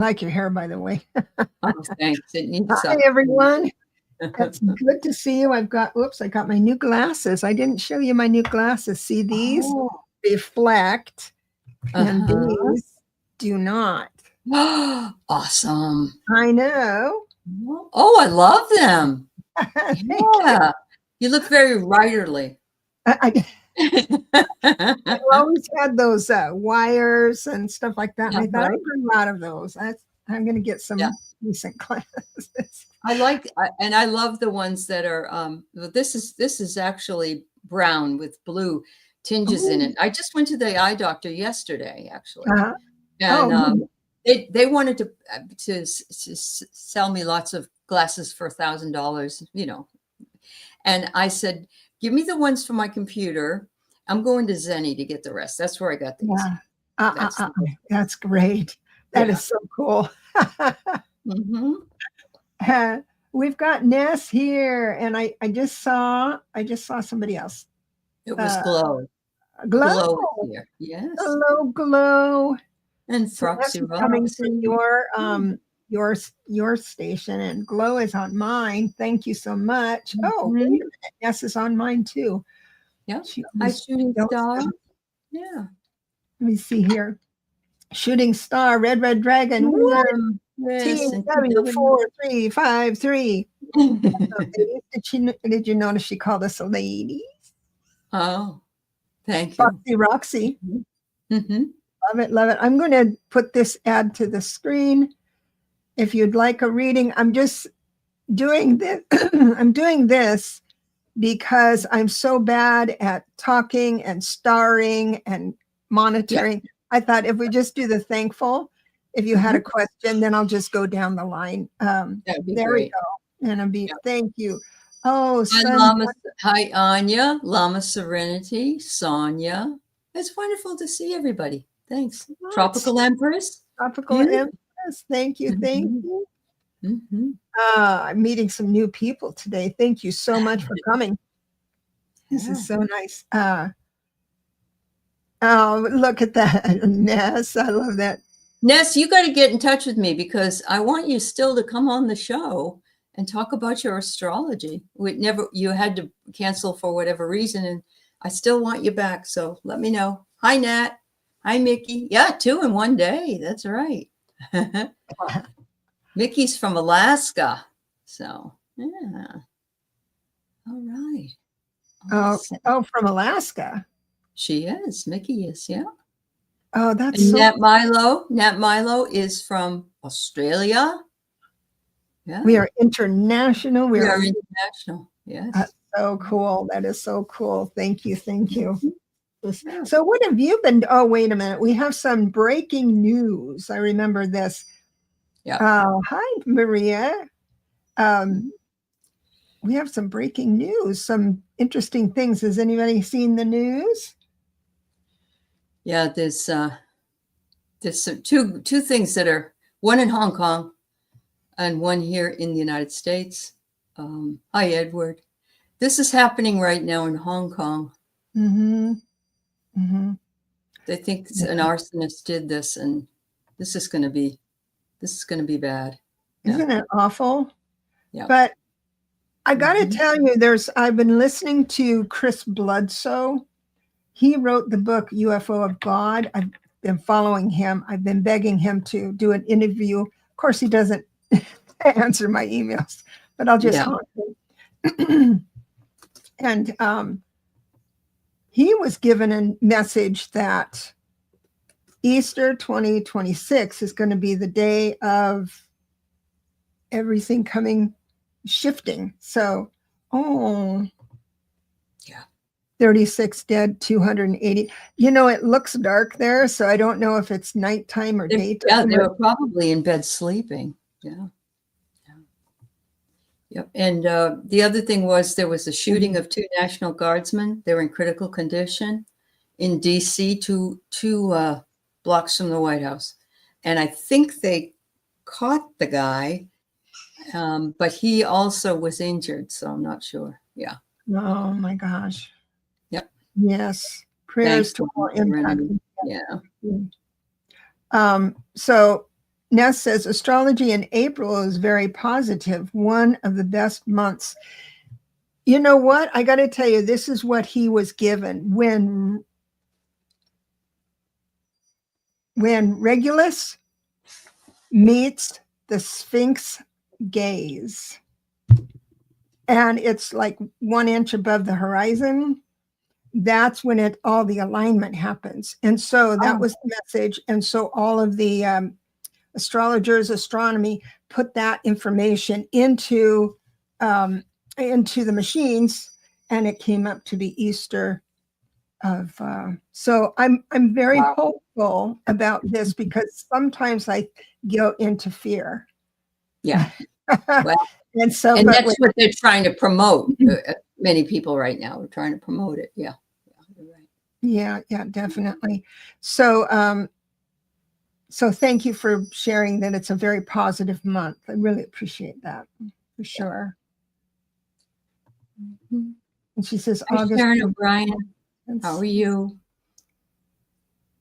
Like your hair, by the way. Oh, thanks. It needs Hi, everyone. It's good to see you. I got my new glasses. I didn't show you my new glasses. See, these reflect, and these do not. Awesome. I know. Oh, I love them. Yeah. You look very writerly. I've always had those wires and stuff like that. And I thought I'd bring a lot of those. I'm going to get some decent glasses. And I love the ones that are, this is actually brown with blue tinges in it. I just went to the eye doctor yesterday, actually. And they wanted to sell me lots of glasses for $1,000, you know. And I said, give me the ones for my computer. I'm going to Zenny to get the rest. That's where I got these. That's great. That is so cool. We've got Ness here, and I just saw somebody else. It was Glow. Glow here. Yes. Hello, Glow. And Froxy coming from your station, and Glow is on mine. Thank you so much. Oh, wait a minute. Ness is on mine too. Yeah. Hi, Shooting Star. Yeah. Let me see here. Shooting Star, Red Dragon. TW4353. Did you notice she called us ladies? Oh, thank you. Roxy. Love it. I'm going to put this ad to the screen. If you'd like a reading, I'm just doing this. I'm doing this because I'm so bad at talking and starring and monitoring. I thought if we just do the thankful, if you had a question, then I'll just go down the line. There we go. And I'll be, thank you. Oh, hi, Anya, Lama Serenity, Sonia. It's wonderful to see everybody. Thanks. Tropical Empress. Empress. Thank you. I'm meeting some new people today. Thank you so much for coming. This is so nice. Oh, look at that, Ness. I love that. Ness, you got to get in touch with me because I want you still to come on the show and talk about your astrology. You had to cancel for whatever reason, and I still want you back. So let me know. Hi, Nat. Hi, Mickey. Yeah, 2 in one day. That's right. Mickey's from Alaska. So, yeah. All right. Awesome. Oh, from Alaska. She is. Mickey is, yeah. Oh, that's and Nat Milo is from Australia. Yeah. We are international. We are international. Yes. That's so cool. That is so cool. Thank you. So what have you been? Oh, wait a minute. We have some breaking news. I remember this. Yeah. Hi, Maria. We have some breaking news, some interesting things. Has anybody seen the news? Yeah, there's some two things that are, one in Hong Kong and one here in the United States. Hi, Edward. This is happening right now in Hong Kong. They think an arsonist did this, and this is going to be bad. Isn't it awful? Yeah. But I got to tell you, I've been listening to Chris Bledsoe. He wrote the book UFO of God. I've been following him. I've been begging him to do an interview. Of course, he doesn't answer my emails, but I'll just haunt him. And he was given a message that Easter 2026 is going to be the day of everything shifting. So, 36 dead, 280. It looks dark there, so I don't know if it's nighttime or daytime. Yeah, they were probably in bed sleeping. Yeah. Yep. And the other thing was there was a shooting of 2 National Guardsmen. They were in critical condition in D.C., two blocks from the White House. And I think they caught the guy, but he also was injured, so I'm not sure. Yeah. Oh, my gosh. Yep. Yes. Prayers to all impacted. Yeah. So Ness says astrology in April is very positive, one of the best months. You know what? I got to tell you, this is what he was given when Regulus meets the Sphinx gaze, and it's like 1 inch above the horizon. That's when all the alignment happens. And so that was the message. And so all of the astrologers, astronomy, put that information into the machines, and it came up to the Easter of. So I'm very hopeful about this, because sometimes I go into fear. Yeah. Well, and that's what they're trying to promote. Many people right now are trying to promote it. Yeah. You're right. Yeah, definitely. So, so thank you for sharing that. It's a very positive month. I really appreciate that, for sure. Mm-hmm. And she says, Hi, August. Sharon O'Brien. How are you?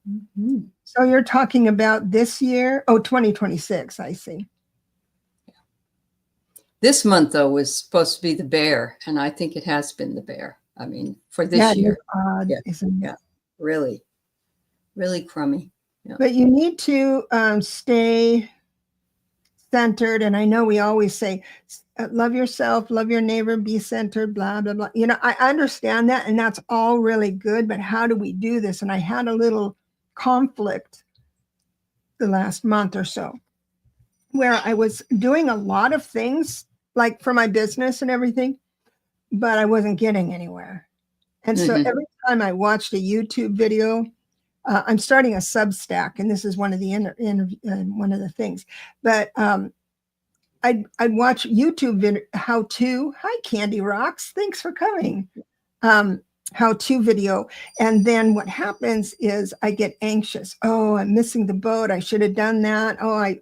Mm-hmm. So you're talking about this year? Oh, 2026, I see. Yeah. This month, though, was supposed to be the bear, and I think it has been the bear. I mean, for this year. Odd, isn't it? Yeah, really, really crummy. Yeah. But you need to stay centered. And I know we always say, love yourself, love your neighbor, be centered, blah, blah, blah. You know, I understand that, and that's all really good. But how do we do this? And I had a little conflict the last month or so, where I was doing a lot of things, like for my business and everything, but I wasn't getting anywhere. And so every time I watched a YouTube video, I'm starting a Substack, and this is one of the one of the things. But I'd watch YouTube video, how-to. Hi, Candy Rocks. Thanks for coming. How-to video. And then what happens is I get anxious. Oh, I'm missing the boat. I should have done that. Oh, I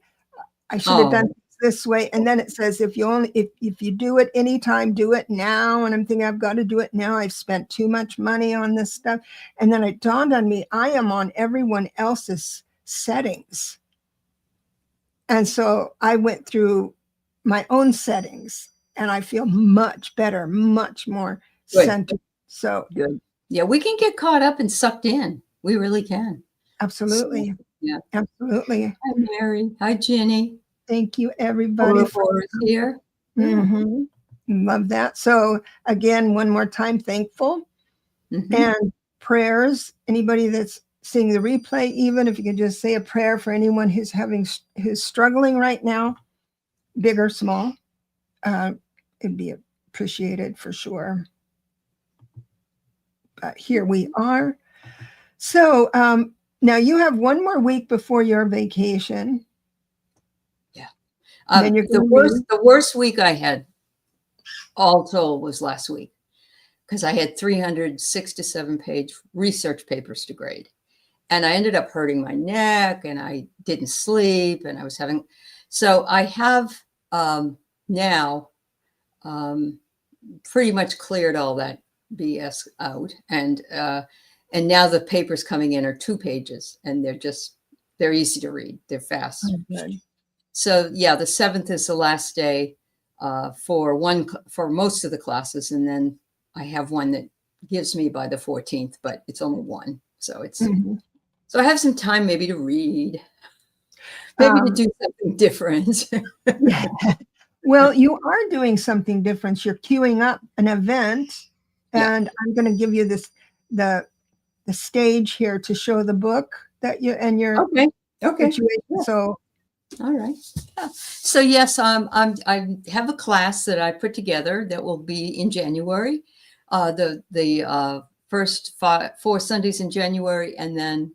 should have done it this way. And then it says, if you do it anytime, do it now. And I'm thinking, I've got to do it now. I've spent too much money on this stuff. And then it dawned on me, I am on everyone else's settings. And so I went through my own settings, and I feel much better, much more centered. So good. Yeah, we can get caught up and sucked in. We really can. Absolutely. So, yeah, absolutely. Hi, Mary. Hi, Ginny. Thank you, everybody. For here. Mm-hmm. Love that. So again, one more time, thankful. And prayers. Anybody that's seeing the replay, even if you could just say a prayer for anyone who's struggling right now, big or small, it'd be appreciated for sure. But here we are. So now you have one more week before your vacation. Yeah. The worst week I had all told was last week, because I had 367 page research papers to grade. And I ended up hurting my neck, and I didn't sleep, and I was having, so I have now pretty much cleared all that BS out. And now the papers coming in are 2 pages, and they're easy to read. They're fast. Okay. So yeah, the 7th is the last day for most of the classes. And then I have one that gives me by the 14th, but it's only one. So it's, so I have some time maybe to read, maybe to do something different. Well, you are doing something different. You're queuing up an event, and I'm going to give you the stage here to show the book that you and your situation. Yeah. So, all right. Yeah. So yes, I have a class that I put together that will be in January, the first 4 Sundays in January, and then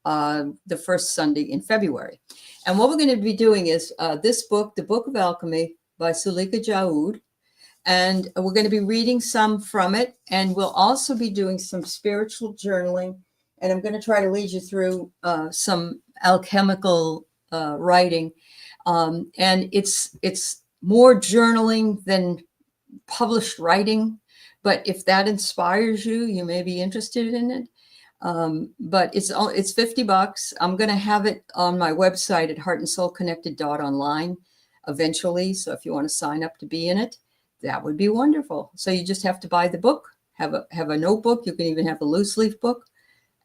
the first Sunday in February. And what we're going to be doing is this book, The Book of Alchemy by Sulika Jaoud. And we're going to be reading some from it. And we'll also be doing some spiritual journaling. And I'm going to try to lead you through some alchemical writing. And it's more journaling than published writing. But if that inspires you, you may be interested in it. But it's $50. I'm going to have it on my website at heartandsoulconnected.online eventually. So if you want to sign up to be in it, that would be wonderful. So you just have to buy the book, have a notebook. You can even have a loose leaf book,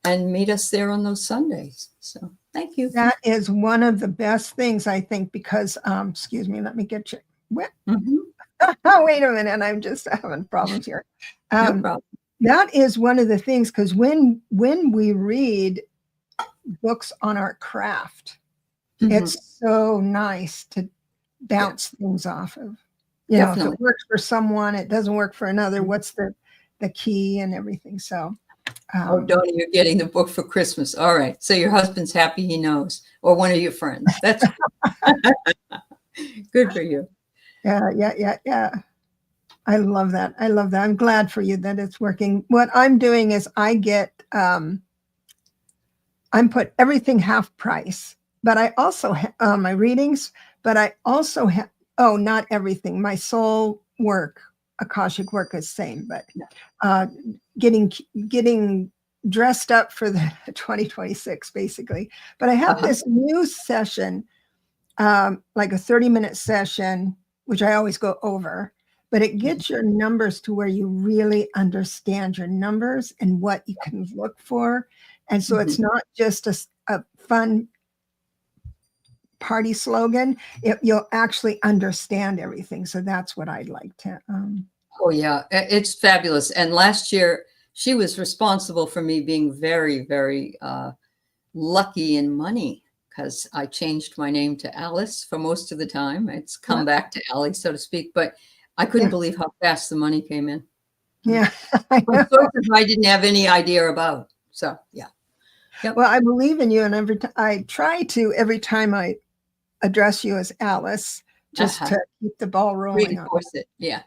and meet us there on those Sundays. So thank you. That is one of the best things, I think, because, excuse me, let me get you. Oh, wait a minute. I'm just having problems here. No problem. That is one of the things, because when we read books on our craft, it's so nice to bounce things off of. You know, if it works for someone, it doesn't work for another. What's the key and everything? So, oh, Donnie, you're getting the book for Christmas. All right. So your husband's happy he knows, or one of your friends. That's good for you. Yeah. I love that. I'm glad for you that it's working. What I'm doing is I get, I'm put everything half price, but I also have my readings, but I also have, not everything. My soul work, Akashic work is same, but getting dressed up for the 2026 basically. But I have this new session, like a 30-minute session, which I always go over, but it gets your numbers to where you really understand your numbers and what you can look for. And so it's not just a fun party slogan. You'll actually understand everything. So that's what I'd like to. Oh, yeah, it's fabulous. And last year, she was responsible for me being very, very lucky in money, because I changed my name to Alice for most of the time. It's come back to Aley, so to speak, but I couldn't believe how fast the money came in. Yeah. I didn't have any idea about. So, yeah. Yep. Well, I believe in you. And I try to, every time I address you as Alice, just to keep the ball rolling. Reinforce it. Yeah.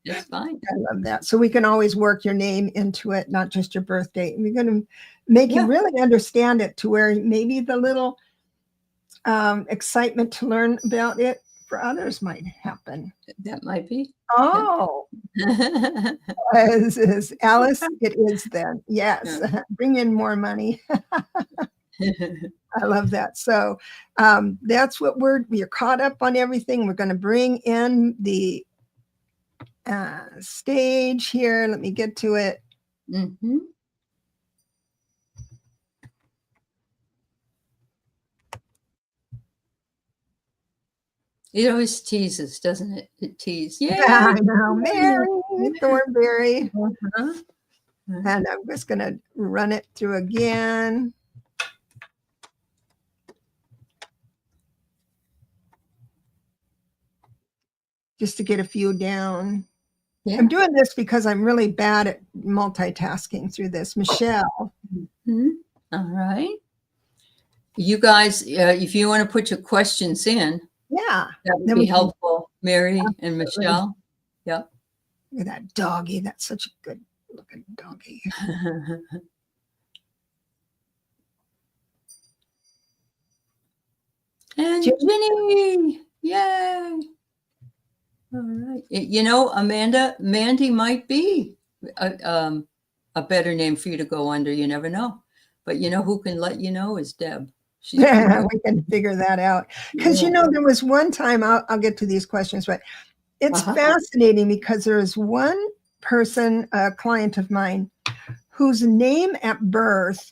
It's fine. I love that. So we can always work your name into it, not just your birth date. And we're going to make you really understand it to where maybe the little excitement to learn about it for others might happen. That might be. Oh, is Alice? It is then. Yes. Bring in more money. I love that. So that's what we're caught up on everything. We're going to bring in the stage here. Let me get to it. It always teases, doesn't it? It teases. Yeah, I know. Mary Thornberry. And I'm just going to run it through again. Just to get a few down. Yeah. I'm doing this because I'm really bad at multitasking through this. Michelle. All right. You guys, if you want to put your questions in, that would be helpful, Mary and Michelle. Yep. Look at that doggy. That's such a good looking doggy. And Ginny. Yay. All right. You know, Mandy might be a better name for you to go under. You never know. But you know who can let you know is Deb. We can figure that out. Because, you know, there was one time, I'll get to these questions, but it's fascinating because there is one person, a client of mine, whose name at birth,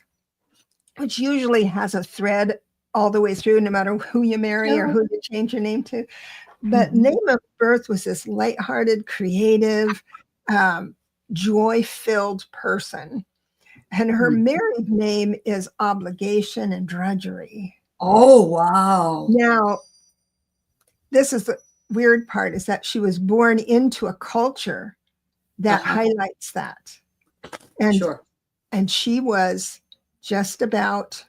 which usually has a thread all the way through, no matter who you marry or who you change your name to. But name of birth was this lighthearted, creative, joy-filled person. And her married name is obligation and drudgery. Oh, wow. Now, this is the weird part, is that she was born into a culture that highlights that. And, and she was just about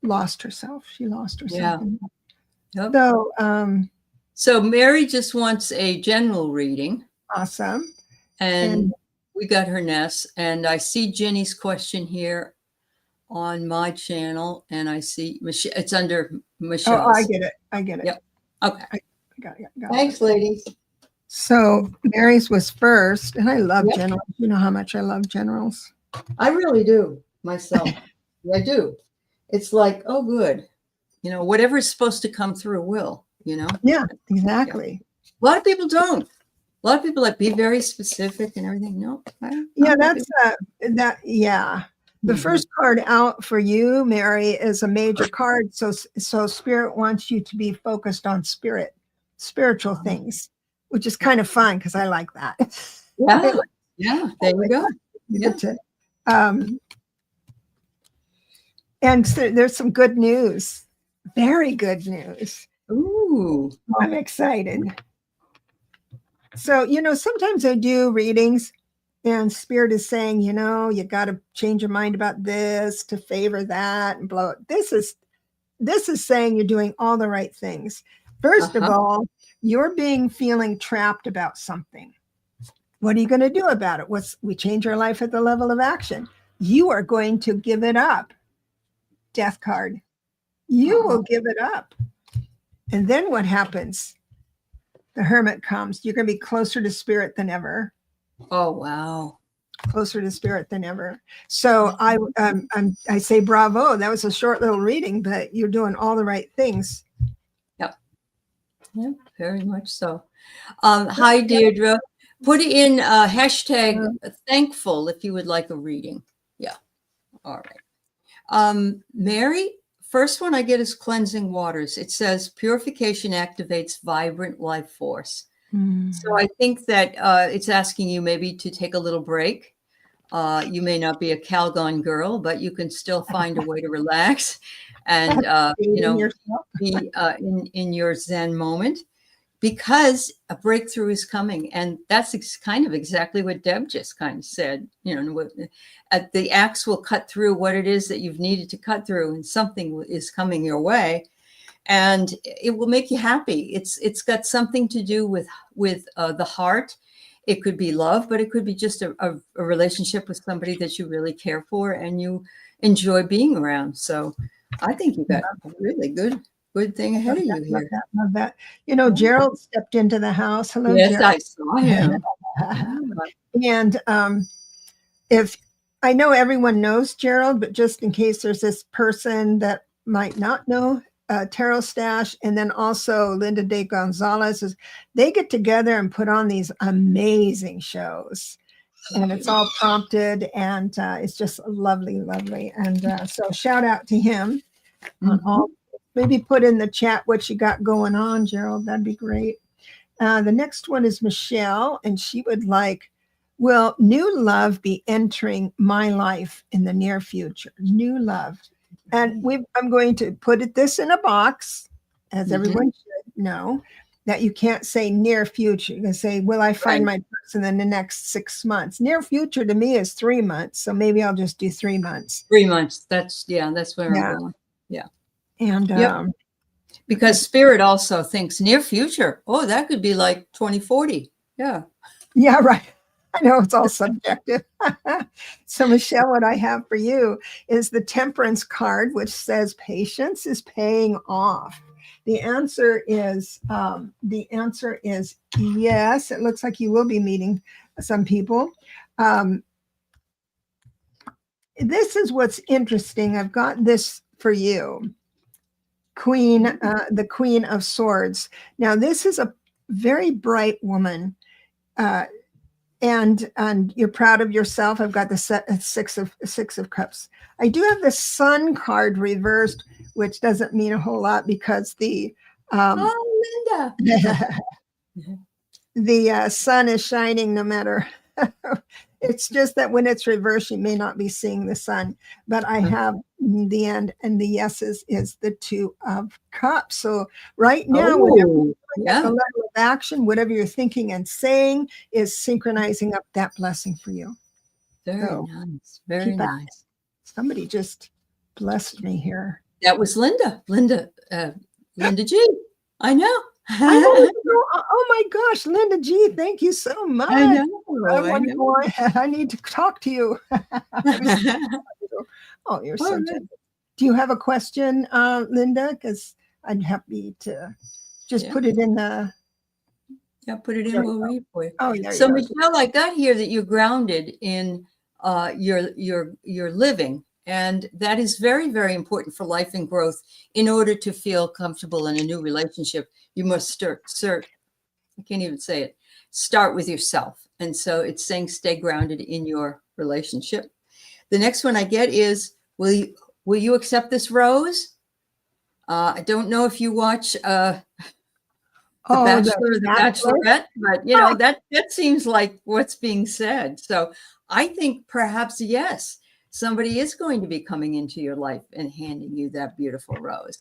lost herself. She lost herself. So Mary just wants a general reading. Awesome. And we got her nest. And I see Jenny's question here on my channel. And I see Michelle. It's under Michelle. Oh, I get it. Yep. Okay. I got it. Thanks, ladies. So Mary's was first, and I love Yep. generals. You know how much I love generals. I really do myself. I do. It's like, oh, good. Whatever is supposed to come through will, Yeah, exactly. Yeah. A lot of people don't. A lot of people like be very specific and everything. No. Yeah, that's that. Yeah. The first card out for you, Mary, is a major card. So Spirit wants you to be focused on spiritual things, which is kind of fun because I like that. Yeah. Yeah. There you go. Yeah. And so there's some good news. Very good news. Ooh. I'm excited. So, sometimes I do readings and Spirit is saying, you got to change your mind about this to favor that and blow it. This is saying you're doing all the right things. First of all, you're feeling trapped about something. What are you going to do about it? We change our life at the level of action. You are going to give it up. Death card. You will give it up. And then what happens? The Hermit comes. You're going to be closer to Spirit than ever. Oh, wow. Closer to Spirit than ever. So I say bravo. That was a short little reading, but you're doing all the right things. Yep. Yeah, very much so. Hi, Deirdre. Put in hashtag thankful if you would like a reading. Yeah. All right. Mary, first one I get is cleansing waters. It says purification activates vibrant life force. So I think that it's asking you maybe to take a little break. You may not be a Calgon girl, but you can still find a way to relax and, be in your Zen moment, because a breakthrough is coming. And that's kind of exactly what Deb just kind of said. The axe will cut through what it is that you've needed to cut through, and something is coming your way. And it will make you happy. It's got something to do with the heart. It could be love, but it could be just a relationship with somebody that you really care for and you enjoy being around. So I think you got a really good thing ahead of you here. Love that. Gerald stepped into the house. Hello, yes, Gerald. I saw him. And if I know everyone knows Gerald, but just in case there's this person that might not know, Tarot Stash, and then also Linda de Gonzalez, they get together and put on these amazing shows. And it's all prompted, and it's just lovely. And so shout out to him on all. Maybe put in the chat what you got going on, Gerald. That'd be great. The next one is Michelle, and she would like, will new love be entering my life in the near future? New love. And I'm going to put this in a box, as everyone should know, that you can't say near future. You can say, will I find my person in the next 6 months? Near future to me is 3 months. So maybe I'll just do 3 months. 3 months. That's where I'm going. Yeah. And because Spirit also thinks near future. Oh, that could be like 2040. Yeah. Yeah, right. I know it's all subjective. So Michelle, what I have for you is the Temperance card, which says patience is paying off. The answer is yes. It looks like you will be meeting some people. This is what's interesting. I've got this for you. The Queen of Swords. Now, this is a very bright woman. And you're proud of yourself. I've got the six of cups. I do have the Sun card reversed, which doesn't mean a whole lot because the Linda. the sun is shining no matter. It's just that when it's reversed, you may not be seeing the sun. But I have the end, and the yeses is the Two of Cups. So right now, the level of action, whatever you're thinking and saying, is synchronizing up that blessing for you. Very nice. Very nice. Somebody just blessed me here. That was Linda. Linda G. I know. Oh my gosh, Linda G, thank you so much. I know. I need to talk to you. Oh, you're so gentle. Do you have a question, Linda? Because I'm happy to just put it in the Yeah, put it in. We'll read for you. Oh, there So, you go. Michelle, I got here that you're grounded in your living, and that is very, very important for life and growth. In order to feel comfortable in a new relationship, you must start. I can't even say it. Start with yourself, and so it's saying stay grounded in your relationship. The next one I get is, will you accept this rose? I don't know if you watch The Oh, Bachelor or The Bachelor? Bachelorette, but you know, that seems like what's being said. So I think perhaps, yes, somebody is going to be coming into your life and handing you that beautiful rose.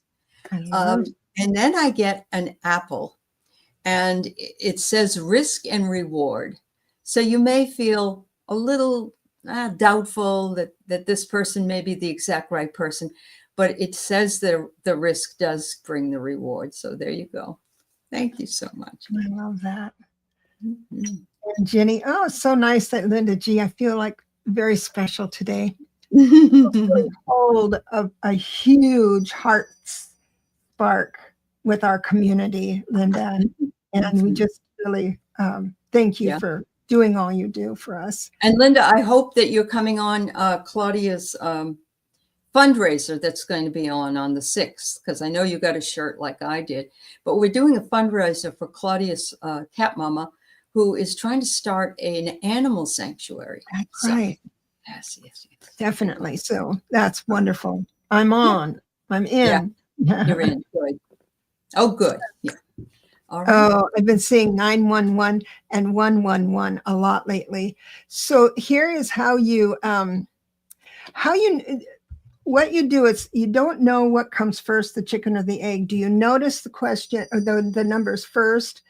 I love And then I get an apple, and it says risk and reward. So you may feel a little doubtful that this person may be the exact right person, but it says the risk does bring the reward. So there you go. Thank you so much. I love that. Mhm. And Jenny, oh, it's so nice that Linda G. I feel like very special today. Hold of a huge heart spark with our community, Linda, and we just really thank you for doing all you do for us. And Linda, I hope that you're coming on Claudia's fundraiser that's going to be on the 6th, because I know you got a shirt like I did. But we're doing a fundraiser for Claudia's cat mama, who is trying to start an animal sanctuary. That's right. Yes. Definitely. So that's wonderful. I'm on. I'm in. Yeah, you're in. Good. Oh, good. Yeah. All right. Oh, I've been seeing 911 and 111 a lot lately. So here is what you do is you don't know what comes first, the chicken or the egg. Do you notice the question or the numbers first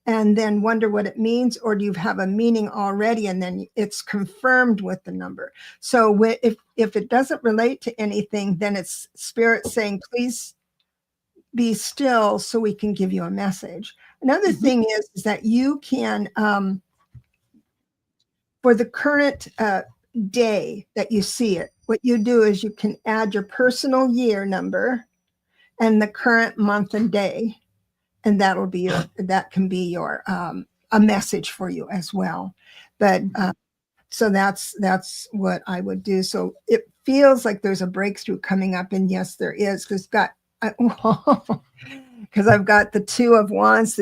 and then wonder what it means, or do you have a meaning already and then it's confirmed with the number? So if it doesn't relate to anything, then it's spirit saying, please be still so we can give you a message. Another thing is that you can, for the current day that you see it, what you do is you can add your personal year number and the current month and day, and that can be your a message for you as well. But so that's what I would do. So it feels like there's a breakthrough coming up, and yes, there is, because I've got the 2 of Wands,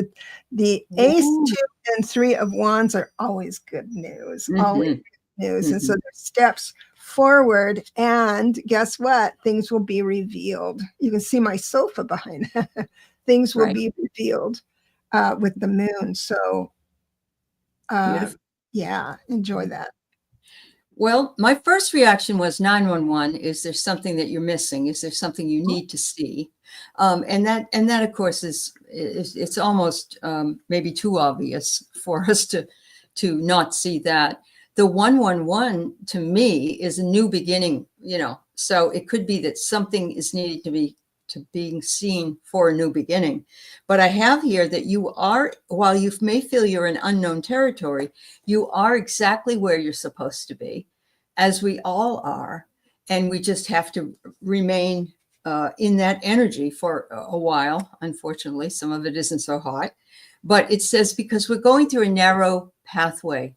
the Ace, 2, and 3 of Wands are always good news. Always good news. And so there's steps forward, and guess what? Things will be revealed. You can see my sofa behind that. Things will be revealed with the moon. So yeah, enjoy that. Well, my first reaction was 911. Is there something that you're missing? Is there something you need to see? And that of course it's almost maybe too obvious for us to not see that. The 111 to me is a new beginning, so it could be that something is needed to being seen for a new beginning. But I have here that you are, while you may feel you're in unknown territory, you are exactly where you're supposed to be, as we all are. And we just have to remain in that energy for a while. Unfortunately, some of it isn't so hot. But it says, because we're going through a narrow pathway,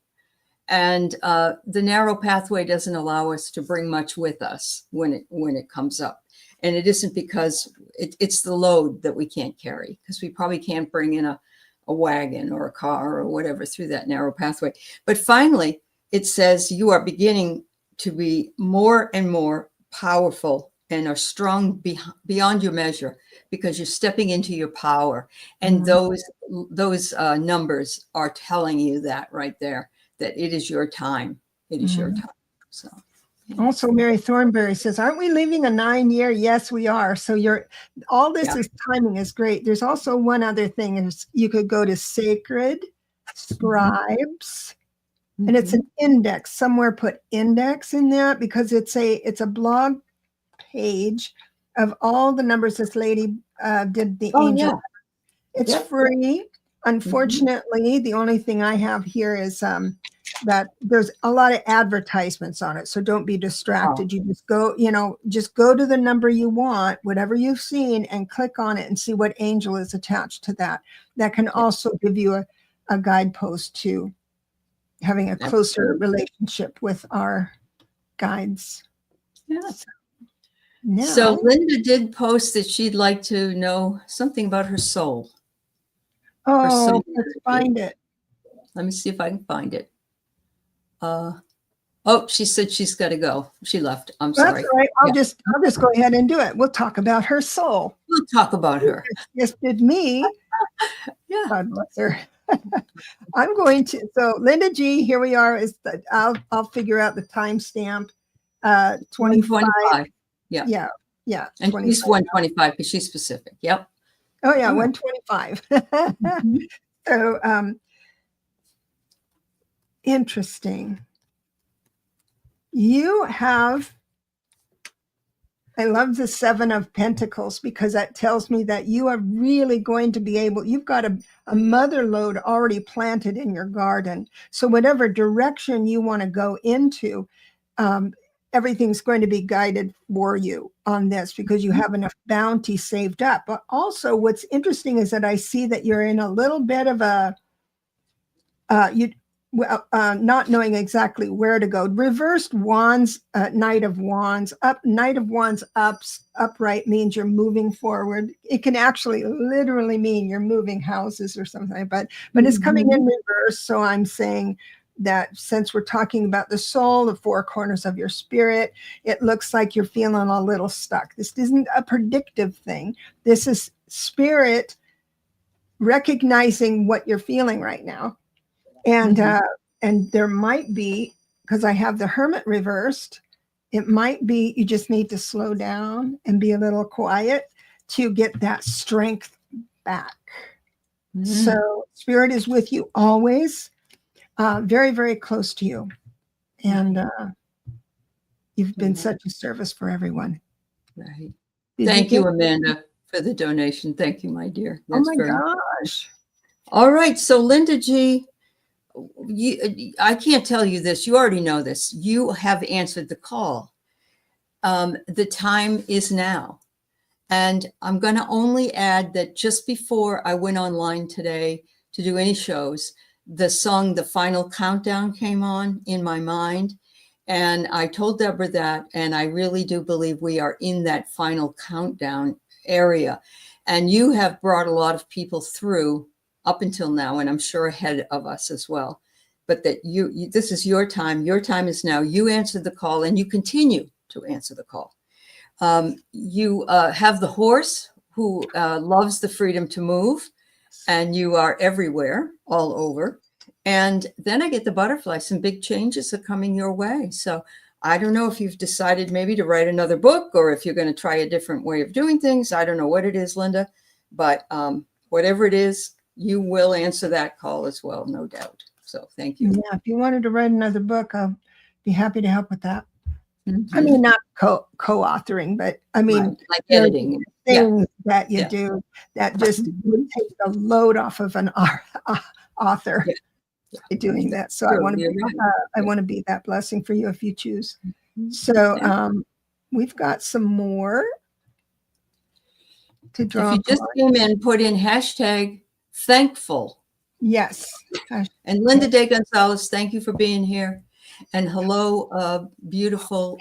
and the narrow pathway doesn't allow us to bring much with us when it comes up. And it isn't because it's the load that we can't carry, because we probably can't bring in a wagon or a car or whatever through that narrow pathway. But finally, it says you are beginning to be more and more powerful and are strong beyond your measure, because you're stepping into your power. And those numbers are telling you that right there, that it is your time. It is your time. So. Also, Mary Thornberry says, aren't we leaving a 9-year? Yes, we are. So all this timing is great. There's also one other thing is you could go to Sacred Scribes, and it's an index. Somewhere put index in that, because it's a blog page of all the numbers this lady did the angel. Yeah. It's free. Unfortunately, the only thing I have here is that there's a lot of advertisements on it. So don't be distracted. You just go to the number you want, whatever you've seen, and click on it and see what angel is attached to that. That can also give you a guidepost to having a closer relationship with our guides. Yeah. So Linda did post that she'd like to know something about her soul. Oh, let's find it. Let me see if I can find it. Oh, she said she's got to go. She left. I'm sorry. That's all right. I'll just go ahead and do it. We'll talk about her soul. We'll talk about her. Yes, did me. Yeah. God bless her. I'm going to. So Linda G, here we are. Is that I'll figure out the timestamp. 25. Yeah. Yeah. Yeah. And 25. She's 125 because she's specific. Yep. Oh yeah, 125. So interesting. You have, I love the 7 of Pentacles because that tells me that you are really going to be able, you've got a mother lode already planted in your garden. So whatever direction you want to go into, everything's going to be guided for you on this because you have enough bounty saved up. But also what's interesting is that I see that you're in a little bit of a, not knowing exactly where to go. Reversed wands, Knight of Wands, Knight of Wands upright means you're moving forward. It can actually literally mean you're moving houses or something, but it's coming in reverse. So I'm saying that since we're talking about the soul, the 4 corners of your spirit, it looks like you're feeling a little stuck. This isn't a predictive thing. This is spirit recognizing what you're feeling right now. And there might be, because I have the Hermit reversed, it might be you just need to slow down and be a little quiet to get that strength back. So spirit is with you always, very, very close to you. And you've been such a service for everyone. Right. Thank you, Amanda, for the donation. Thank you, my dear. That's oh my gosh. All right. So Linda G, I can't tell you this. You already know this. You have answered the call. The time is now. And I'm going to only add that just before I went online today to do any shows, the song, The Final Countdown came on in my mind. And I told Debra that, and I really do believe we are in that final countdown area. And you have brought a lot of people through up until now, and I'm sure ahead of us as well. But that you this is your time. Your time is now. You answered the call, and you continue to answer the call. You have the horse who loves the freedom to move, and you are everywhere, all over. And then I get the butterfly. Some big changes are coming your way. So I don't know if you've decided maybe to write another book or if you're going to try a different way of doing things. I don't know what it is, Linda, but whatever it is, you will answer that call as well, no doubt. So thank you. Yeah, if you wanted to write another book, I'll be happy to help with that. I mean, not co-authoring, but I mean, like editing things that you do that just would take the load off of an author doing that. So I want to be that blessing for you if you choose. So we've got some more to draw. If you just came in, put in #thankful. Yes. And Linda De Gonzalez, thank you for being here. And hello, beautiful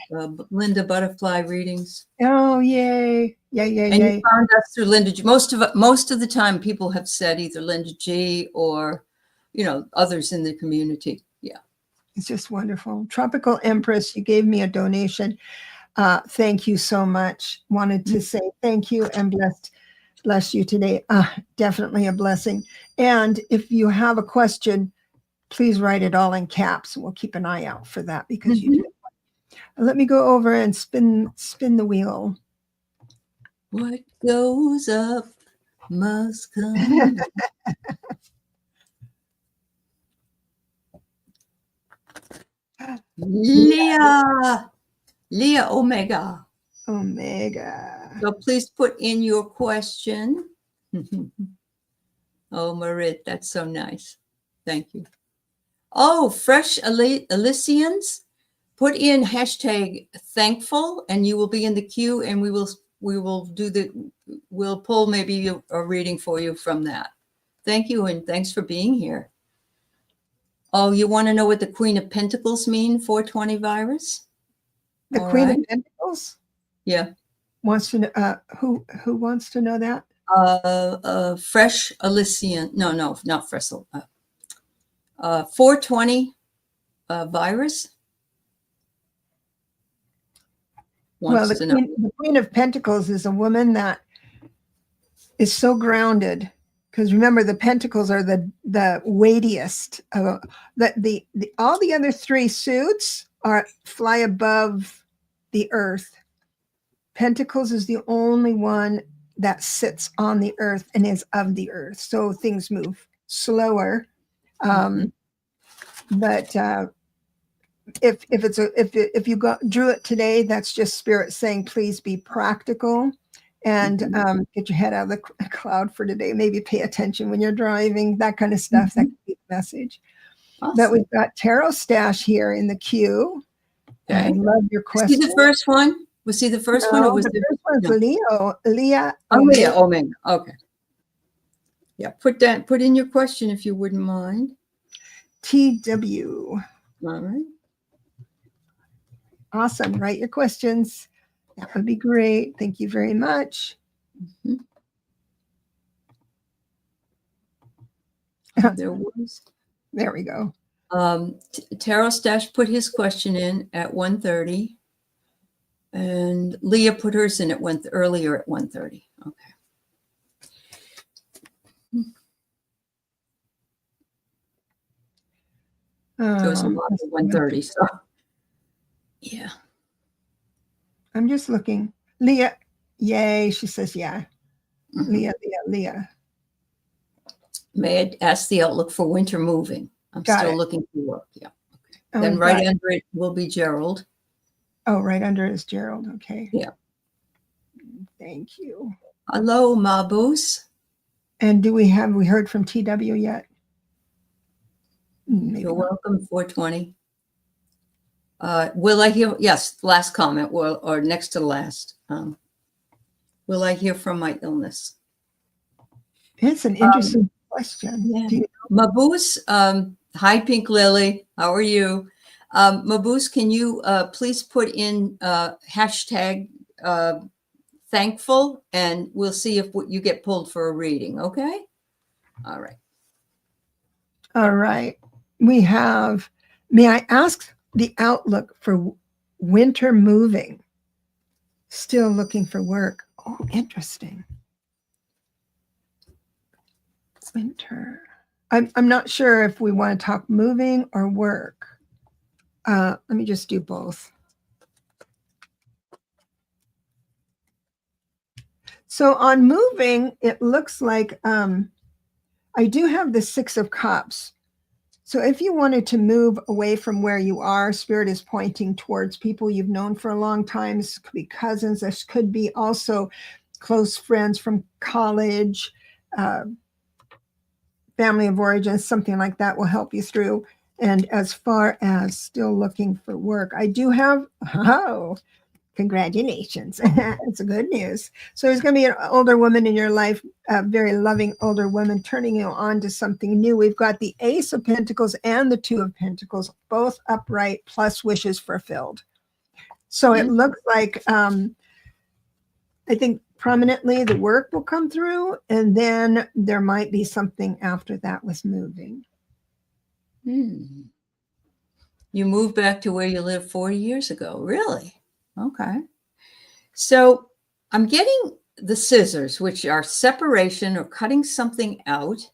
Linda Butterfly readings. Oh, yay. Yay. You found us through Linda G. Most of the time people have said either Linda G or, others in the community. Yeah. It's just wonderful. Tropical Empress, you gave me a donation. Thank you so much. Wanted to say thank you and bless you today. Definitely a blessing. And if you have a question, please write it all in caps. We'll keep an eye out for that because you did. Let me go over and spin the wheel. What goes up must come. Leah Omega. So please put in your question. Oh, Marit, that's so nice. Thank you. Oh, fresh Elysians, put in #thankful and you will be in the queue, and we'll pull maybe a reading for you from that. Thank you, and thanks for being here. Oh, you want to know what the Queen of Pentacles mean, 420 virus? The Queen of Pentacles? Yeah. Wants to know, who wants to know that? Fresh Elysian. No, not fresh. 420 virus. Well, the Queen of Pentacles is a woman that is so grounded, because remember, the pentacles are the weightiest. All the other three suits fly above the earth. Pentacles is the only one that sits on the earth and is of the earth, so things move slower. But if you drew it today, that's just spirit saying, please be practical and get your head out of the cloud for today. Maybe pay attention when you're driving, that kind of stuff. That could be the message. Awesome. But we've got Tarot Stash here in the queue. Okay. I love your question. See the first one? Was he the first one? Or was the first one's Leah? Leah Omega. Okay. Yeah, put in your question if you wouldn't mind. TW. All right. Awesome. Write your questions. That would be great. Thank you very much. There we go. Tarot Stash put his question in at 1:30. And Leah put hers in earlier at 1:30. Okay. There was a lot at 1:30, so yeah. I'm just looking. Leah, yay, she says, yeah. Leah. May I ask the outlook for winter moving? I'm still looking for work. Yeah. Okay. Then right under it will be Gerald. Oh, right under it is Gerald. Okay. Yeah. Thank you. Hello, Mabuse. And we heard from TW yet? Maybe You're welcome, 420. Will I hear? Yes, last comment, or next to the last. Will I hear from my illness? It's an interesting question. Yeah. Mabuse, hi, Pink Lily. How are you? Mabuse, can you please put in hashtag thankful, and we'll see if you get pulled for a reading. Okay. All right. All right. We have, may I ask the outlook for winter moving? Still looking for work. Oh, interesting. Winter. I'm not sure if we want to talk moving or work. Let me just do both. So on moving, it looks like I do have the 6 of Cups. So if you wanted to move away from where you are, Spirit is pointing towards people you've known for a long time. This could be cousins. This could be also close friends from college, family of origin, something like that will help you through. And as far as still looking for work, I do have, congratulations. It's a good news. So there's going to be an older woman in your life, a very loving older woman turning you on to something new. We've got the Ace of Pentacles and the 2 of Pentacles, both upright, plus wishes fulfilled. So it looks like, I think prominently the work will come through, and then there might be something after that with moving. You moved back to where you lived 40 years ago. Really? Okay. So I'm getting the scissors, which are separation or cutting something out,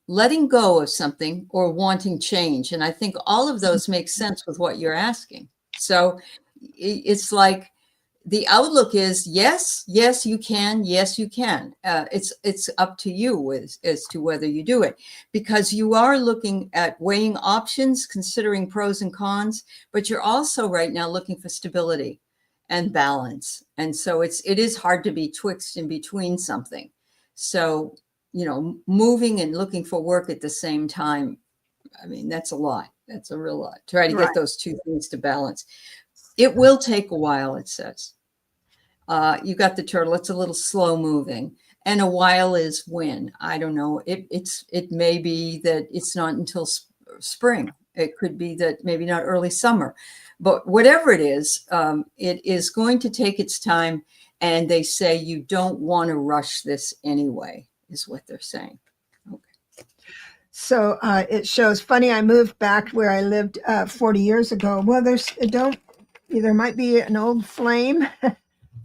letting go of something, or wanting change. And I think all of those make sense with what you're asking. So it's like the outlook is yes, you can. Yes, you can. It's up to you as to whether you do it, because you are looking at weighing options, considering pros and cons, but you're also right now looking for stability and balance. And so it is hard to be twixt in between something. So, moving and looking for work at the same time, I mean, that's a lot. That's a real lot. Try to get those two things to balance. It will take a while, it says. You got the turtle. It's a little slow moving. And a while is when? I don't know. It may be that it's not until spring. It could be that maybe not early summer, but whatever it is going to take its time. And they say you don't want to rush this anyway, is what they're saying. Okay. So it shows. Funny, I moved back where I lived 40 years ago. Well, there might be an old flame,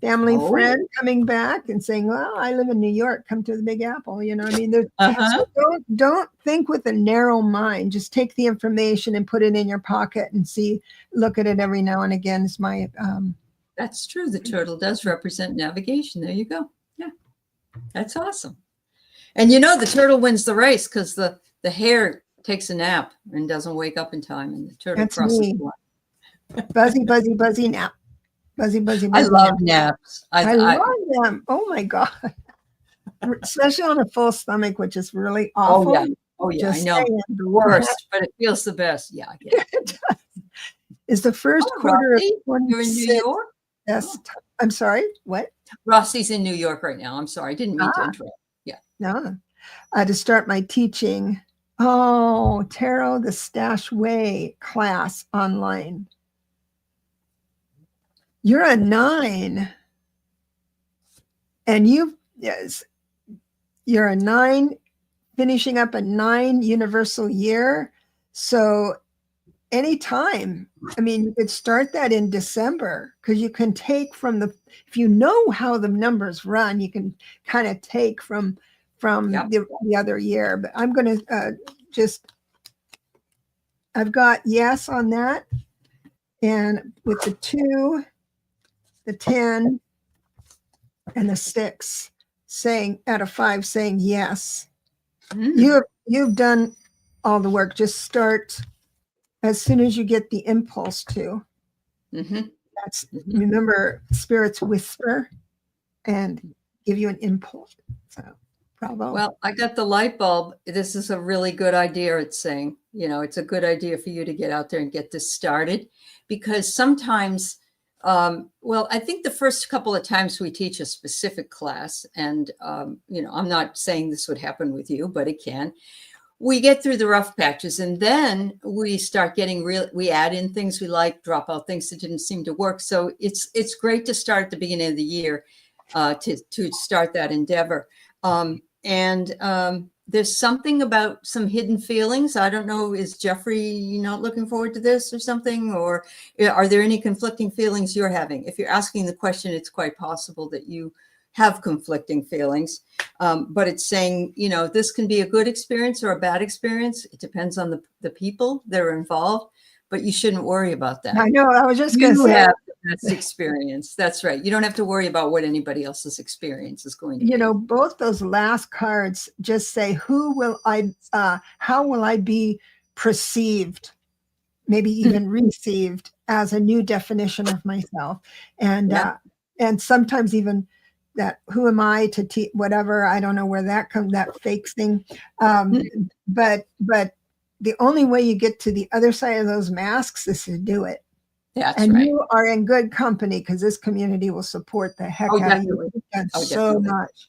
family friend coming back and saying, "Well, I live in New York. Come to the Big Apple." You know, I mean, so don't think with a narrow mind. Just take the information and put it in your pocket and look at it every now and again. Is my That's true. The turtle does represent navigation. There you go. Yeah, that's awesome. And the turtle wins the race because the hare takes a nap and doesn't wake up in time, and the turtle crosses the line. Buzzy, buzzy, buzzy nap. Buzzy, buzzy, buzzy. I love naps. I love them. Oh my God. Especially on a full stomach, which is really awful. Oh yeah. I know. The worst, but it feels the best. Yeah, I get it. Is the first quarter Rossi, of 26. You're in New York? Yes. I'm sorry. What? Rossi's in New York right now. I'm sorry. I didn't mean to interrupt. Yeah. No. To start my teaching. Oh, Tarot the Stash Way class online. You're a 9. And you're a 9, finishing up a 9 universal year. So anytime, I mean, you could start that in December because you can take if you know how the numbers run, you can kind of take from the other year. But I'm going to I've got yes on that. And with the 2, the 10, and the 6 out of 5 saying yes. You've done all the work. Just start as soon as you get the impulse to. Remember, spirits whisper and give you an impulse. So bravo. Well, I got the light bulb. This is a really good idea. It's saying, it's a good idea for you to get out there and get this started, because sometimes I think the first couple of times we teach a specific class, and, I'm not saying this would happen with you, but it can. We get through the rough patches, and then we start getting we add in things we like, drop out things that didn't seem to work. So it's great to start at the beginning of the year to start that endeavor. There's something about some hidden feelings. I don't know, is Jeffrey not looking forward to this or something? Or are there any conflicting feelings you're having? If you're asking the question, it's quite possible that you have conflicting feelings. But it's saying, this can be a good experience or a bad experience. It depends on the people that are involved, but you shouldn't worry about that. I know. I was just going to say. That's experience. That's right. You don't have to worry about what anybody else's experience is going to be. Both those last cards just say, how will I be perceived, maybe even received as a new definition of myself. And sometimes even that, who am I to teach, whatever, I don't know where that comes, that fake thing. But the only way you get to the other side of those masks is to do it. That's and right. You are in good company because this community will support the heck out of you. You've done so much.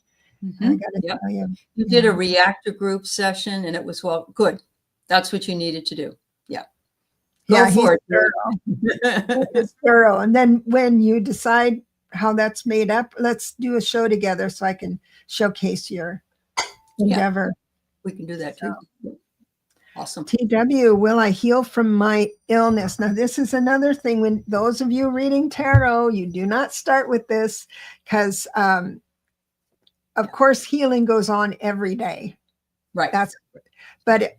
I got to tell you. You did a reactor group session, and it was good. That's what you needed to do. Yeah. Go for it. It's thorough. And then when you decide how that's made up, let's do a show together so I can showcase your endeavor. We can do that too. Awesome. TW, will I heal from my illness? Now, this is another thing. When those of you reading tarot, you do not start with this because, of course, healing goes on every day. Right. But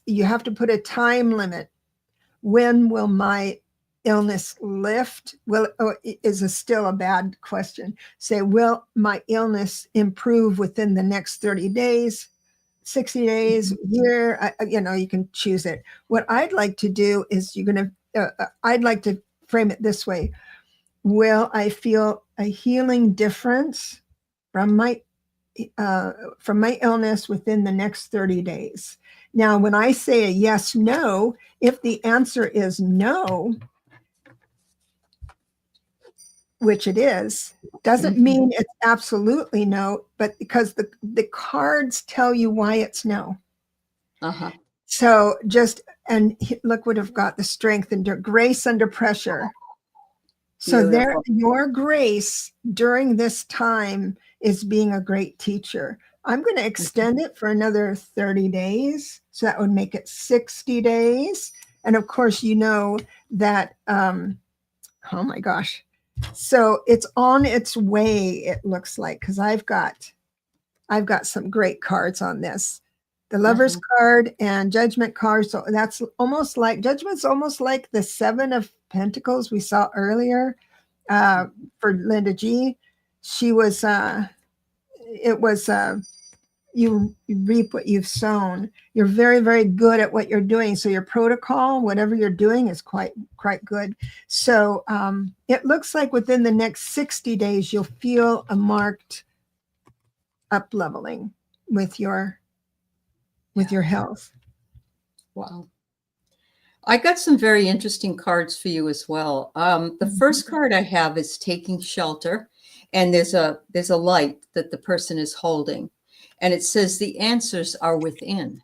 you have to put a time limit. When will my illness lift? Is still a bad question. Say, will my illness improve within the next 30 days? 60 days, a year, you can choose it. What I'd like to do is I'd like to frame it this way. Will I feel a healing difference from my illness within the next 30 days? Now, when I say a yes, no, if the answer is no, which it is, doesn't mean it's absolutely no, but because the cards tell you why it's no. So just, and look, would have got the strength and grace under pressure. So there, your grace during this time is being a great teacher. I'm going to extend it for another 30 days. So that would make it 60 days. And of course, you know that, oh my gosh. So it's on its way, it looks like, because I've got some great cards on this. The Lover's card and Judgment card. So that's almost like, Judgment's almost like the Seven of Pentacles we saw earlier for Linda G. She was, it was, you reap what you've sown. You're very, very good at what you're doing. So your protocol, whatever you're doing, is quite good. So it looks like within the next 60 days, you'll feel a marked up leveling with your health. Wow. I got some very interesting cards for you as well. The first card I have is taking shelter, and there's a light that the person is holding, and it says the answers are within.